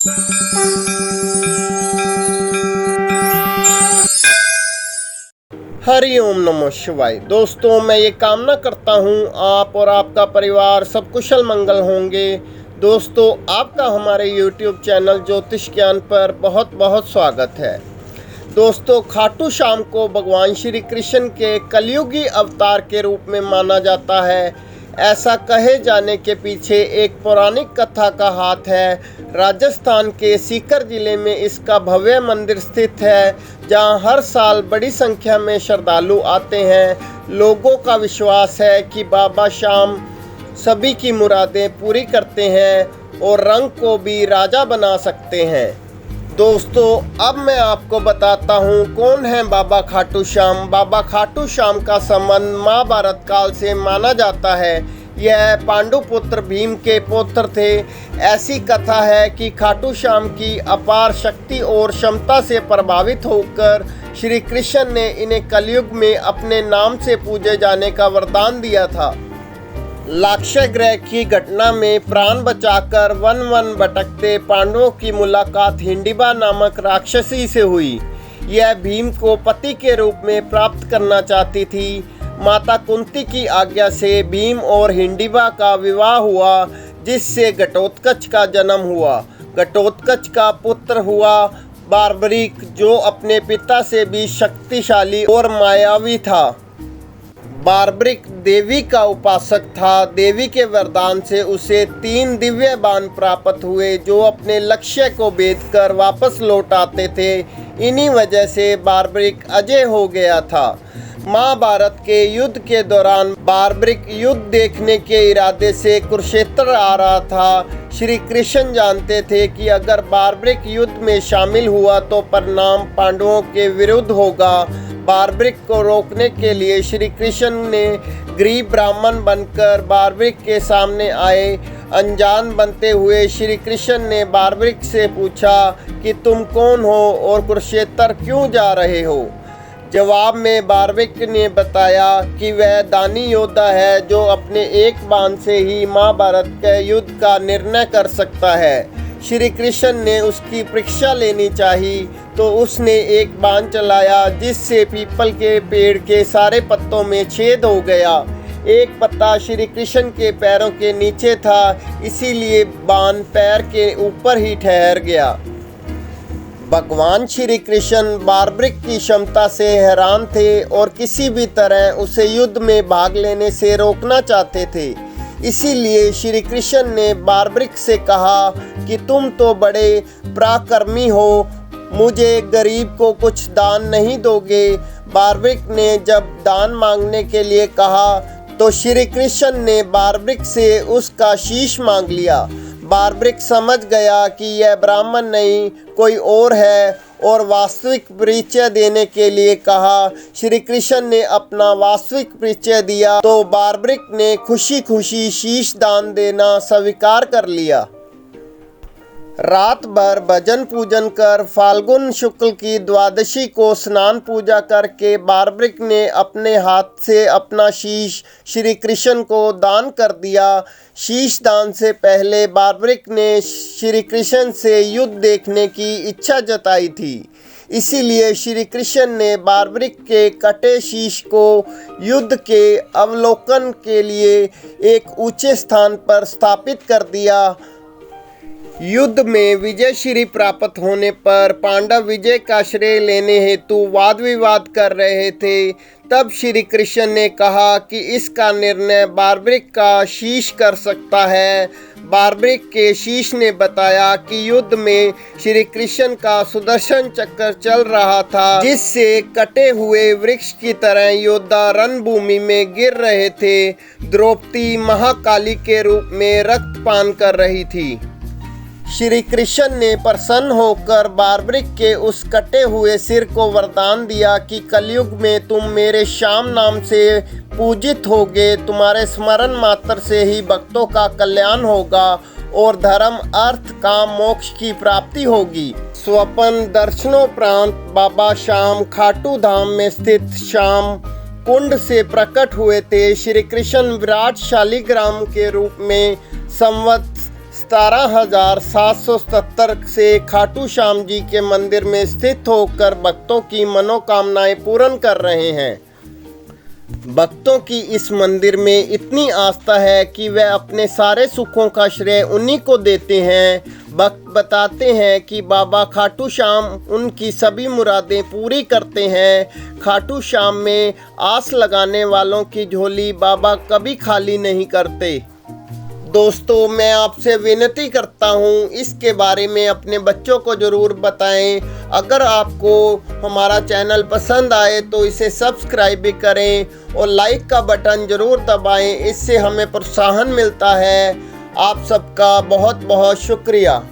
हरि ओम नमः शिवाय। दोस्तों, मैं ये कामना करता हूँ आप और आपका परिवार सब कुशल मंगल होंगे। दोस्तों, आपका हमारे YouTube चैनल ज्योतिष ज्ञान पर बहुत बहुत स्वागत है। दोस्तों, खाटू श्याम को भगवान श्री कृष्ण के कलयुगी अवतार के रूप में माना जाता है। ऐसा कहे जाने के पीछे एक पौराणिक कथा का हाथ है। राजस्थान के सीकर जिले में इसका भव्य मंदिर स्थित है, जहां हर साल बड़ी संख्या में श्रद्धालु आते हैं। लोगों का विश्वास है कि बाबा श्याम सभी की मुरादें पूरी करते हैं और रंग को भी राजा बना सकते हैं। दोस्तों, अब मैं आपको बताता हूँ कौन है बाबा खाटू श्याम। बाबा खाटू श्याम का संबंध महाभारत काल से माना जाता है। यह पांडुपुत्र भीम के पुत्र थे। ऐसी कथा है कि खाटू श्याम की अपार शक्ति और क्षमता से प्रभावित होकर श्री कृष्ण ने इन्हें कलयुग में अपने नाम से पूजे जाने का वरदान दिया था। लाक्षय ग्रह की घटना में प्राण बचाकर वन वन भटकते पांडवों की मुलाकात हिंडिबा नामक राक्षसी से हुई। यह भीम को पति के रूप में प्राप्त करना चाहती थी। माता कुंती की आज्ञा से भीम और हिंडिबा का विवाह हुआ, जिससे घटोत्कच का जन्म हुआ। घटोत्कच का पुत्र हुआ बार्बरिक, जो अपने पिता से भी शक्तिशाली और मायावी था। बार्बरिक देवी का उपासक था। देवी के वरदान से उसे 3 दिव्य बाण प्राप्त हुए, जो अपने लक्ष्य को भेद कर वापस लौट आते थे। इन्हीं वजह से बार्बरिक अजय हो गया था। महाभारत के युद्ध के दौरान बार्बरिक युद्ध देखने के इरादे से कुरुक्षेत्र आ रहा था। श्री कृष्ण जानते थे कि अगर बार्बरिक युद्ध में शामिल हुआ तो परिणाम पांडवों के विरुद्ध होगा। बार्बरिक को रोकने के लिए श्री कृष्ण ने गरीब ब्राह्मण बनकर बार्बरिक के सामने आए। अनजान बनते हुए श्री कृष्ण ने बार्बरिक से पूछा कि तुम कौन हो और कुरुक्षेत्र क्यों जा रहे हो। जवाब में बार्बरिक ने बताया कि वह दानी योद्धा है, जो अपने एक बाण से ही महाभारत के युद्ध का निर्णय कर सकता है। श्री कृष्ण ने उसकी परीक्षा लेनी चाहिए, तो उसने एक बाण चलाया, जिससे पीपल के पेड़ के सारे पत्तों में छेद हो गया। एक पत्ता श्री कृष्ण के पैरों के नीचे था, इसीलिए बाण पैर के ऊपर ही ठहर गया। भगवान श्री कृष्ण बार्बरिक की क्षमता से हैरान थे और किसी भी तरह उसे युद्ध में भाग लेने से रोकना चाहते थे। इसीलिए श्री कृष्ण ने बार्बरिक से कहा कि तुम तो बड़े पराक्रमी हो, मुझे गरीब को कुछ दान नहीं दोगे। बार्बरिक ने जब दान मांगने के लिए कहा तो श्री कृष्ण ने बार्बरिक से उसका शीश मांग लिया। बार्बरिक समझ गया कि यह ब्राह्मण नहीं कोई और है और वास्तविक परिचय देने के लिए कहा। श्री कृष्ण ने अपना वास्तविक परिचय दिया तो बार्बरिक ने खुशी खुशी शीश दान देना स्वीकार कर लिया। रात भर भजन पूजन कर फाल्गुन शुक्ल की द्वादशी को स्नान पूजा करके बार्बरिक ने अपने हाथ से अपना शीश श्री कृष्ण को दान कर दिया। शीश दान से पहले बार्बरिक ने श्री कृष्ण से युद्ध देखने की इच्छा जताई थी। इसीलिए श्री कृष्ण ने बार्बरिक के कटे शीश को युद्ध के अवलोकन के लिए एक ऊंचे स्थान पर स्थापित कर दिया। युद्ध में विजय श्री प्राप्त होने पर पांडव विजय का श्रेय लेने हेतु वाद विवाद कर रहे थे। तब श्री कृष्ण ने कहा कि इसका निर्णय बार्बरिक का शीश कर सकता है। बार्बरिक के शीश ने बताया कि युद्ध में श्री कृष्ण का सुदर्शन चक्र चल रहा था, जिससे कटे हुए वृक्ष की तरह योद्धा रणभूमि में गिर रहे थे। द्रौपदी महाकाली के रूप में रक्तपान कर रही थी। श्री कृष्ण ने प्रसन्न होकर बार्बरिक के उस कटे हुए सिर को वरदान दिया कि कलयुग में तुम मेरे श्याम नाम से पूजित होगे। तुम्हारे स्मरण मात्र से ही भक्तों का कल्याण होगा और धर्म, अर्थ, काम, मोक्ष की प्राप्ति होगी। स्वप्न दर्शनोपरांत बाबा श्याम खाटू धाम में स्थित श्याम कुंड से प्रकट हुए थे। श्री कृष्ण विराट शालिग्राम के रूप में संवत 17,770 से खाटू श्याम जी के मंदिर में स्थित होकर भक्तों की मनोकामनाएं पूर्ण कर रहे हैं। भक्तों की इस मंदिर में इतनी आस्था है कि वह अपने सारे सुखों का श्रेय उन्हीं को देते हैं। भक्त बताते हैं कि बाबा खाटू श्याम उनकी सभी मुरादें पूरी करते हैं। खाटू श्याम में आस लगाने वालों की झोली बाबा कभी खाली नहीं करते। दोस्तों, मैं आपसे विनती करता हूँ, इसके बारे में अपने बच्चों को ज़रूर बताएं। अगर आपको हमारा चैनल पसंद आए तो इसे सब्सक्राइब भी करें और लाइक का बटन ज़रूर दबाएं, इससे हमें प्रोत्साहन मिलता है। आप सबका बहुत बहुत शुक्रिया।